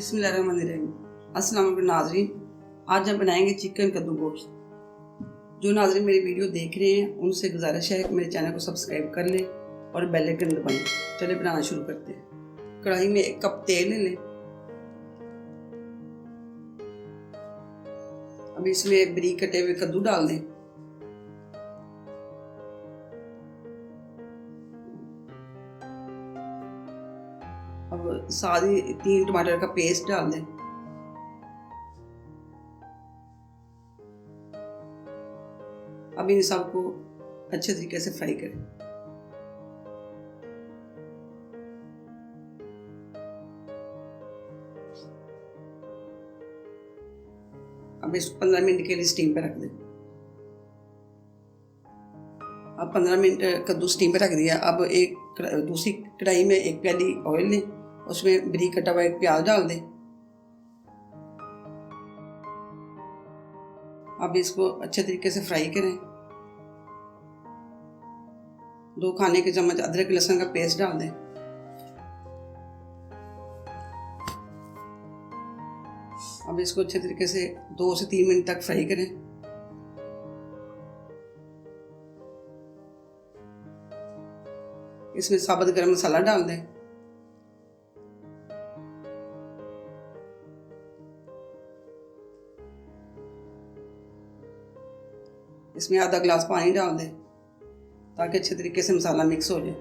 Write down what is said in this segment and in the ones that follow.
बिस्मिल्लाहिर्रहमानिर्रहीम। अस्सलाम वालेकुम नाज़रीन, आज हम बनाएंगे चिकन कद्दू गोश्त। जो नाज़रीन मेरी वीडियो देख रहे हैं उनसे गुजारिश है कि मेरे चैनल को सब्सक्राइब कर लें और बेल आइकन दबाएं। चलिए बनाना शुरू करते हैं। कढ़ाई में 1 कप तेल ले लें। अब इसमें बारीक कटे हुए कद्दू डाल दें। अब साथ ही 3 टमाटर का पेस्ट डाल दें। अब इन सबको अच्छे तरीके से फ्राई करें। अब इसको 15 मिनट के लिए स्टीम पे रख दें। अब 15 मिनट कद्दू स्टीम पे रख दिया। अब दूसरी कढ़ाई में 1 प्याली ऑयल लें, उसमें बारीक कटा हुआ 1 प्याज डाल दें। अब इसको अच्छे तरीके से फ्राई करें। 2 खाने के चम्मच अदरक लहसुन का पेस्ट डाल दें। अब इसको अच्छे तरीके से 2 से 3 मिनट तक फ्राई करें। इसमें साबुत गरम मसाला डाल दें। इसमें आधा गिलास पानी डाल दें ताकि अच्छे तरीके से मसाला मिक्स हो जाए।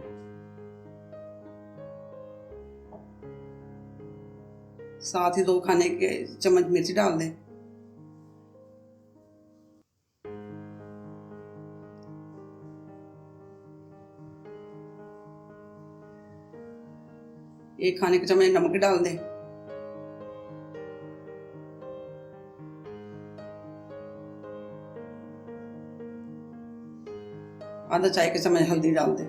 साथ ही 2 खाने के चम्मच मिर्च डाल दें। एक खाने के चम्मच नमक डाल दें। आधा चाय का चम्मच हल्दी डाल दें।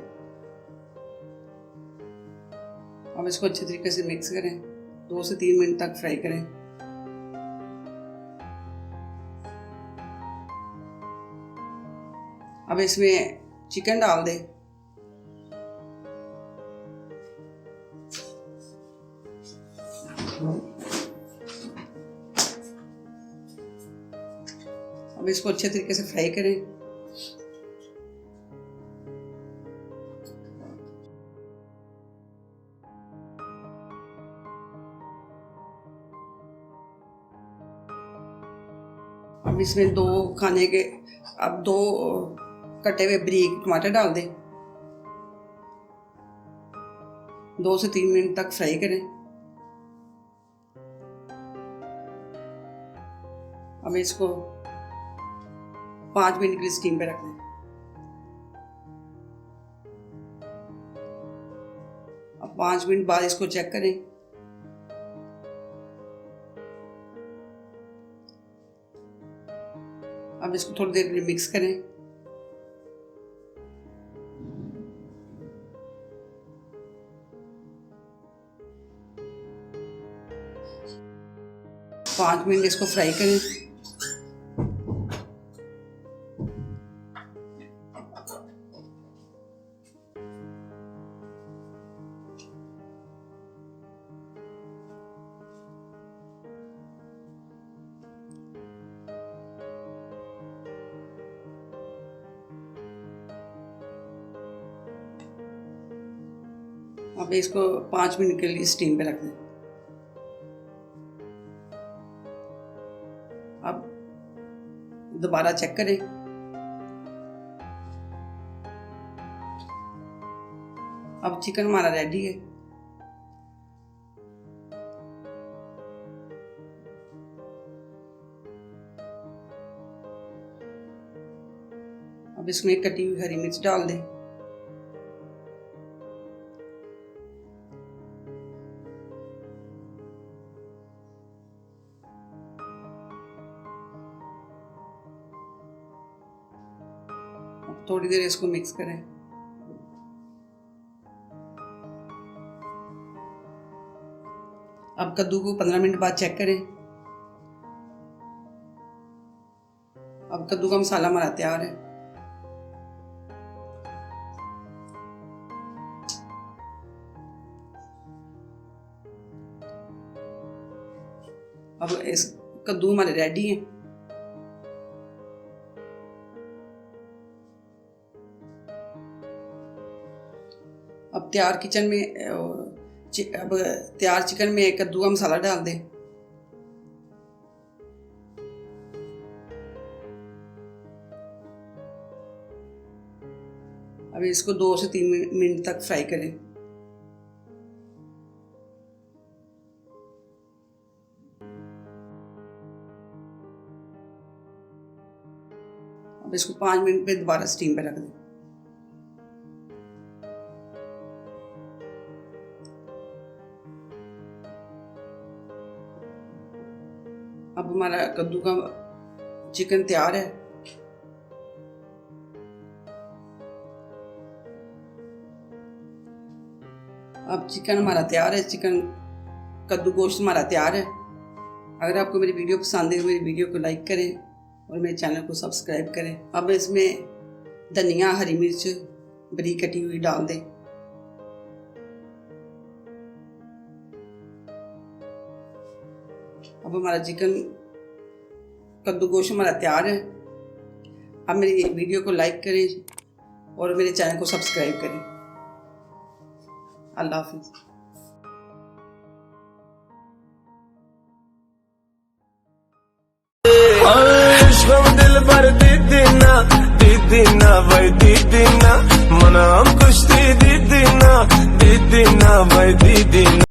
अब इसको अच्छे तरीके से मिक्स करें। 2 से 3 मिनट तक फ्राई करें। अब इसमें चिकन डाल दें। अब इसको अच्छे तरीके से फ्राई करें। अब इसमें 2 कटे हुए बारीक टमाटर डाल दें। 2 से 3 मिनट तक फ्राई करें। अब इसको 5 मिनट के लिए स्टीम पे रख दें। अब 5 मिनट बाद इसको चेक करें। अब इसको थोड़ी देर के लिए मिक्स करें। पाँच मिनट इसको फ्राई करें। अब इसको 5 मिनट के लिए स्टीम पे रख दें। अब दोबारा चेक करें। अब चिकन हमारा रेडी है। अब इसमें कटी हुई हरी मिर्च डाल दें। थोड़ी देर इसको मिक्स करें। अब कद्दू को 15 मिनट बाद चेक करें। अब कद्दू का मसाला हमारा तैयार है। अब इस कद्दू हमारे रेडी हैं। अब तैयार किचन में अब तैयार चिकन में कद्दू का मसाला डाल दें। अब इसको 2 से 3 मिनट तक फ्राई करें। अब इसको 5 मिनट पे दोबारा स्टीम पे रख दें। अब हमारा कद्दू का चिकन तैयार है। अब चिकन हमारा तैयार है, चिकन कद्दू गोश्त हमारा तैयार है। अगर आपको मेरी वीडियो पसंद है तो मेरी वीडियो को लाइक करें और मेरे चैनल को सब्सक्राइब करें। अब इसमें धनिया, हरी मिर्च बारीक कटी हुई डाल दें। अब हमारा चिकन कद्दू गोश्त हमारा तैयार है। अब मेरी वीडियो को लाइक करें और मेरे चैनल को सब्सक्राइब करें। अल्लाह हाफिज़। दिल भर दीदी ना भाई दीदी ना मना हम कुश्ती दीदी ना भाई दीदी ना।